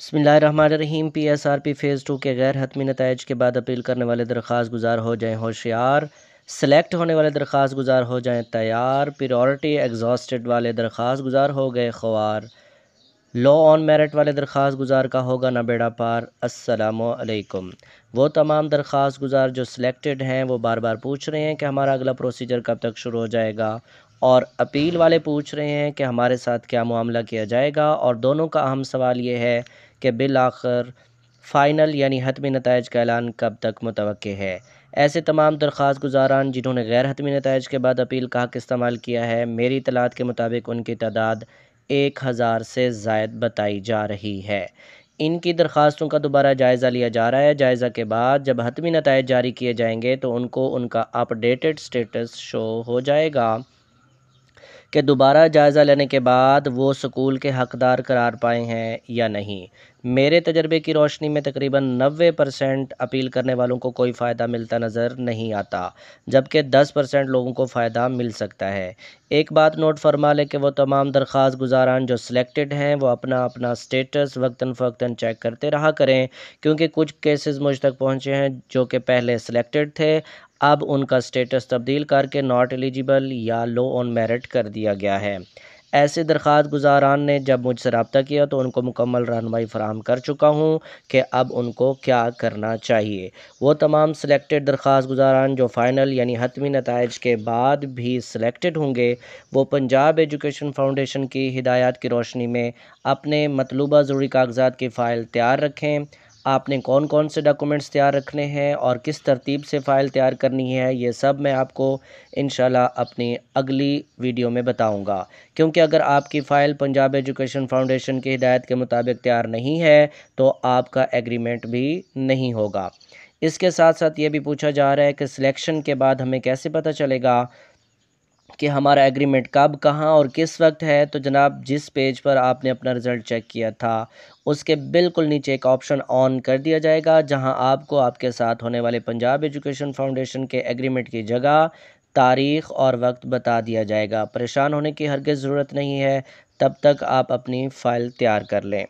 बिस्मिल्लाहिर्रहमानिर्रहीम। PSRP phase 2 के गैर हतमी नताइज के बाद अपील करने वाले दरख्वास्त गुजार हो जाएं होशियार। सेलेक्ट होने वाले दरख्वास्त गुजार हो जाएं तैयार। प्रायोरिटी एग्जॉस्टेड वाले दरख्वास्त गुजार हो गए ख्वार। लॉ ऑन मेरिट वाले दरख्वास्त गुजार का होगा ना बेड़ा पार। अस्सलामु अलैकुम। वो तमाम दरख्वास्त गुजार जो सिलेक्टेड हैं वो बार बार पूछ रहे हैं कि हमारा अगला प्रोसीजर कब तक शुरू हो जाएगा, और अपील वाले पूछ रहे हैं कि हमारे साथ क्या मामला किया जाएगा। और दोनों का अहम सवाल ये है कि बिल आखिर फ़ाइनल यानी हतमी नताइज का ऐलान कब तक मुतवक्के है। ऐसे तमाम दरख्वास्त गुजारान जिन्होंने गैर हतमी नताइज के बाद अपील का हक़ इस्तेमाल किया है, मेरी इतलात के मुताबिक उनकी तादाद 1000 से ज़ायद बताई जा रही है। इनकी दरख्वास्तों का दोबारा जायज़ा लिया जा रहा है। जायज़ा के बाद जब हतमी नताइज जारी किए जाएंगे तो उनको उनका अपडेटेड स्टेटस शो हो जाएगा कि दोबारा जायज़ा लेने के बाद वो स्कूल के हक़दार करार पाए हैं या नहीं। मेरे तजर्बे की रोशनी में तकरीबन 90% अपील करने वालों को कोई फ़ायदा मिलता नज़र नहीं आता, जबकि 10% लोगों को फ़ायदा मिल सकता है। एक बात नोट फरमा लें कि वो तमाम दरख्वास्त गुजारान जो सिलेक्टेड हैं वो अपना अपना स्टेटस वक्तन फ़वक्तन चेक करते रहा करें, क्योंकि कुछ केसेस मुझ तक पहुँचे हैं जो कि पहले सिलेक्टेड थे, अब उनका स्टेटस तब्दील करके नॉट एलिजिबल या लो ऑन मेरिट कर दिया गया है। ऐसे दरख्वास्त गुजारान ने जब मुझसे रब्ता किया तो उनको मुकम्मल रहनुमाई फराहम कर चुका हूँ कि अब उनको क्या करना चाहिए। वो तमाम सिलेक्टेड दरख्वास्त गुजारान जो फ़ाइनल यानी हतमी नताइज के बाद भी सिलेक्टेड होंगे, वो पंजाब एजुकेशन फ़ाउंडेशन की हिदायत की रोशनी में अपने मतलूबा ज़रूरी कागज़ात की फ़ाइल तैयार रखें। आपने कौन कौन से डॉक्यूमेंट्स तैयार रखने हैं और किस तरतीब से फ़ाइल तैयार करनी है, ये सब मैं आपको इंशाल्लाह अपनी अगली वीडियो में बताऊंगा। क्योंकि अगर आपकी फ़ाइल पंजाब एजुकेशन फ़ाउंडेशन की हिदायत के मुताबिक तैयार नहीं है तो आपका एग्रीमेंट भी नहीं होगा। इसके साथ साथ ये भी पूछा जा रहा है कि सिलेक्शन के बाद हमें कैसे पता चलेगा कि हमारा एग्रीमेंट कब, कहाँ और किस वक्त है। तो जनाब, जिस पेज पर आपने अपना रिज़ल्ट चेक किया था उसके बिल्कुल नीचे एक ऑप्शन ऑन कर दिया जाएगा, जहां आपको आपके साथ होने वाले पंजाब एजुकेशन फ़ाउंडेशन के एग्रीमेंट की जगह, तारीख़ और वक्त बता दिया जाएगा। परेशान होने की हरगिज़ ज़रूरत नहीं है, तब तक आप अपनी फ़ाइल तैयार कर लें।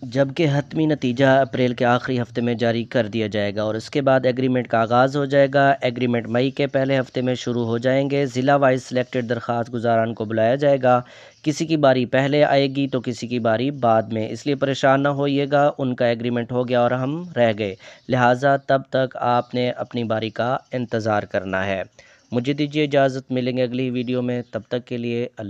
जबकि हतमी नतीजा अप्रैल के आखिरी हफ्ते में जारी कर दिया जाएगा और इसके बाद एग्रीमेंट का आगाज़ हो जाएगा। एग्रीमेंट मई के पहले हफ्ते में शुरू हो जाएंगे। ज़िला वाइज सिलेक्टेड दरख्वास्त गुजारान को बुलाया जाएगा। किसी की बारी पहले आएगी तो किसी की बारी बाद में, इसलिए परेशान ना होइएगा। उनका एग्रीमेंट हो गया और हम रह गए, लिहाजा तब तक आपने अपनी बारी का इंतज़ार करना है। मुझे दीजिए इजाज़त, मिलेंगे अगली वीडियो में। तब तक के लिए अल्लाह।